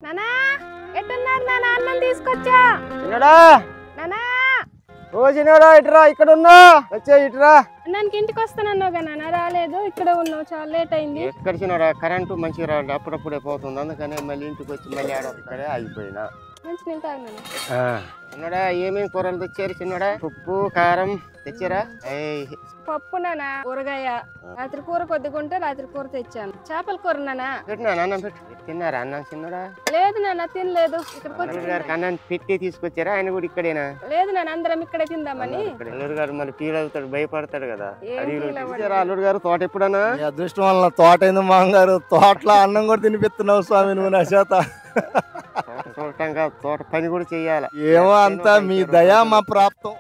నానా ఎట్టున్నారు నానా? అన్నం తీసుకొచ్చా. చిన్నడా నానా ఓ చిన్నడా ఇటురా, ఇక్కడ ఉన్నా, వచ్చే ఇటురా. అన్నానికి ఇంటికి వస్తానన్నావుగా నాన్న, రాలేదు. ఇక్కడ ఉన్నావు, చాలా లేట్ అయింది. ఎక్కడ చిన్నడా కరెంటు మంచిగా రాదు, అప్పుడప్పుడే పోతుంది. అందుకనే మళ్ళీ ఇంటికి వచ్చి మళ్ళీ ఇక్కడే ఆగిపోయినా. మంచి నీళ్ళు తాగు నాన్న. చిన్నడా ఏమేమి కూరలు తెచ్చారు చిన్నడా? ఉప్పు కారం తెచ్చారా? పప్పు నాన్న, ఊరగాయ. రాత్రి కూర కొద్దిగా ఉంటే రాత్రి కూర తెచ్చాను. చేపల కూర నాన్న. పెట్టినా అన్నం పెట్టి తిన్నారా? అన్నం చిన్నడా? లేదు నాన్న, తినలేదు. ఇక్కడికి వచ్చి అల్లుడు గారికి అన్నం పెట్టి తీసుకొచ్చారా? ఆయన కూడా ఇక్కడేనా? లేదు నాన్న, అందరం ఇక్కడే తిందామని. అల్లుడు గారు మరి ఫీల్ అవుతాడు, భయపడతాడు కదా. ఏం feel అవ్వడు. అల్లుడు గారు తోట ఎప్పుడన్నా? నీ అదృష్టం వల్ల తోట అయింది మామగారు. తోటలో అన్నం కూడా తినిపిస్తున్నావు స్వామి నువ్వు నా చేత. తోట చూడటం కాదు, తోట పని కూడా చెయ్యాలి. ఏమో అంతా మీ దయా మా ప్రాప్తం.